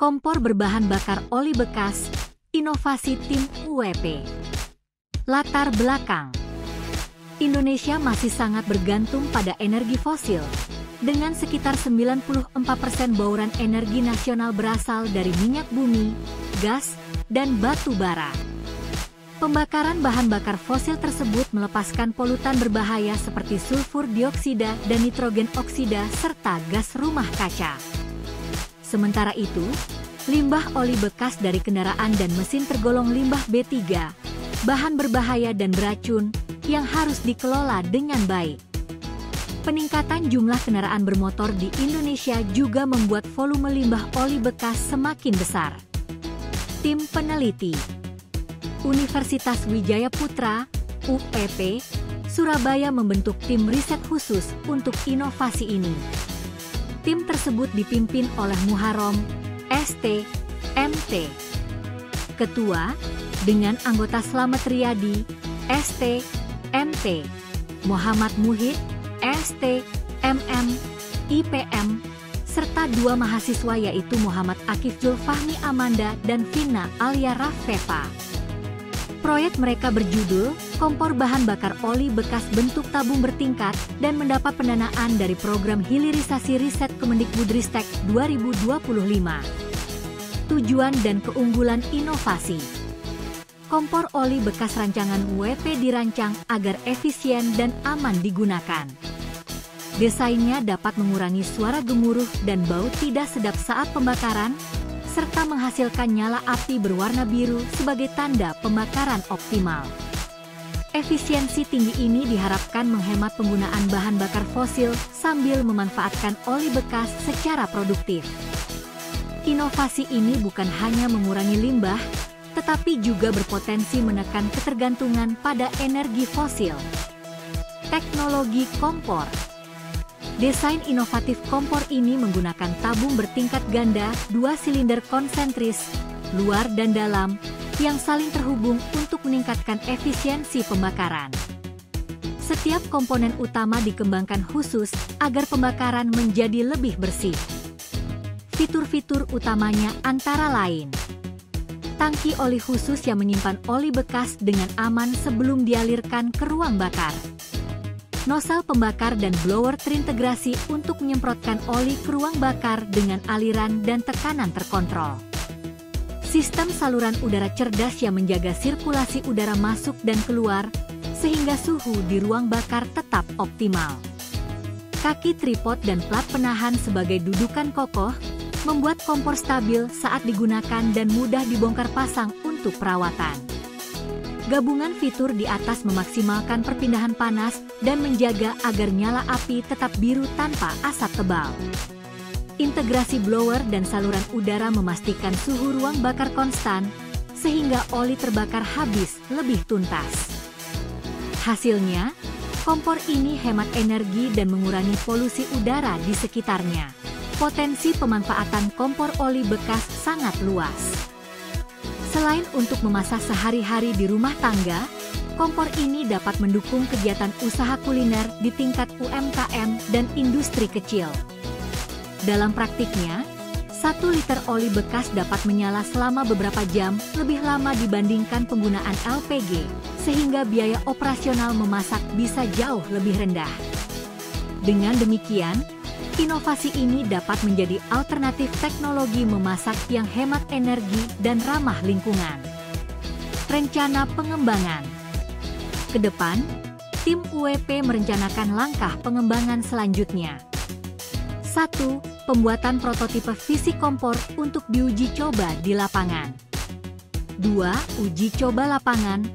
Kompor berbahan bakar oli bekas, inovasi tim UWP. Latar belakang: Indonesia masih sangat bergantung pada energi fosil, dengan sekitar 94% bauran energi nasional berasal dari minyak bumi, gas, dan batu bara. Pembakaran bahan bakar fosil tersebut melepaskan polutan berbahaya seperti sulfur dioksida dan nitrogen oksida serta gas rumah kaca. Sementara itu, limbah oli bekas dari kendaraan dan mesin tergolong limbah B3, bahan berbahaya dan beracun yang harus dikelola dengan baik. Peningkatan jumlah kendaraan bermotor di Indonesia juga membuat volume limbah oli bekas semakin besar. Tim peneliti Universitas Wijaya Putra, UPP, Surabaya membentuk tim riset khusus untuk inovasi ini. Tim tersebut dipimpin oleh Muharrom, ST, MT. Ketua, dengan anggota Slamet Riyadi, ST, MT, Muhammad Muhid, ST, MM, IPM, serta dua mahasiswa yaitu Muhammad Akif Julfahmi Amanda dan Vina Alia Rafefa. Proyek mereka berjudul Kompor Bahan Bakar Oli Bekas Bentuk Tabung Bertingkat dan mendapat pendanaan dari Program Hilirisasi Riset Kemendikbudristek 2025. Tujuan dan keunggulan inovasi: kompor oli bekas rancangan UWP dirancang agar efisien dan aman digunakan. Desainnya dapat mengurangi suara gemuruh dan bau tidak sedap saat pembakaran, serta menghasilkan nyala api berwarna biru sebagai tanda pembakaran optimal. Efisiensi tinggi ini diharapkan menghemat penggunaan bahan bakar fosil sambil memanfaatkan oli bekas secara produktif. Inovasi ini bukan hanya mengurangi limbah, tetapi juga berpotensi menekan ketergantungan pada energi fosil. Teknologi kompor. Desain inovatif kompor ini menggunakan tabung bertingkat ganda 2 silinder konsentris, luar dan dalam, yang saling terhubung untuk meningkatkan efisiensi pembakaran. Setiap komponen utama dikembangkan khusus agar pembakaran menjadi lebih bersih. Fitur-fitur utamanya antara lain: tangki oli khusus yang menyimpan oli bekas dengan aman sebelum dialirkan ke ruang bakar. Nosel pembakar dan blower terintegrasi untuk menyemprotkan oli ke ruang bakar dengan aliran dan tekanan terkontrol. Sistem saluran udara cerdas yang menjaga sirkulasi udara masuk dan keluar, sehingga suhu di ruang bakar tetap optimal. Kaki tripod dan plat penahan sebagai dudukan kokoh, membuat kompor stabil saat digunakan dan mudah dibongkar pasang untuk perawatan. Gabungan fitur di atas memaksimalkan perpindahan panas dan menjaga agar nyala api tetap biru tanpa asap tebal. Integrasi blower dan saluran udara memastikan suhu ruang bakar konstan, sehingga oli terbakar habis lebih tuntas. Hasilnya, kompor ini hemat energi dan mengurangi polusi udara di sekitarnya. Potensi pemanfaatan kompor oli bekas sangat luas. Selain untuk memasak sehari-hari di rumah tangga, kompor ini dapat mendukung kegiatan usaha kuliner di tingkat UMKM dan industri kecil. Dalam praktiknya, 1 liter oli bekas dapat menyala selama beberapa jam lebih lama dibandingkan penggunaan LPG, sehingga biaya operasional memasak bisa jauh lebih rendah. Dengan demikian, inovasi ini dapat menjadi alternatif teknologi memasak yang hemat energi dan ramah lingkungan. Rencana pengembangan. Ke depan, tim UWP merencanakan langkah pengembangan selanjutnya. 1. Pembuatan prototipe fisik kompor untuk diuji coba di lapangan. 2. Uji coba lapangan,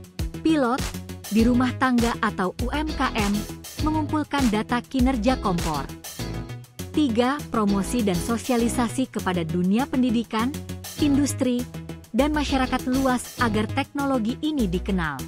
pilot, di rumah tangga atau UMKM, mengumpulkan data kinerja kompor. 3. Promosi dan sosialisasi kepada dunia pendidikan, industri, dan masyarakat luas agar teknologi ini dikenal.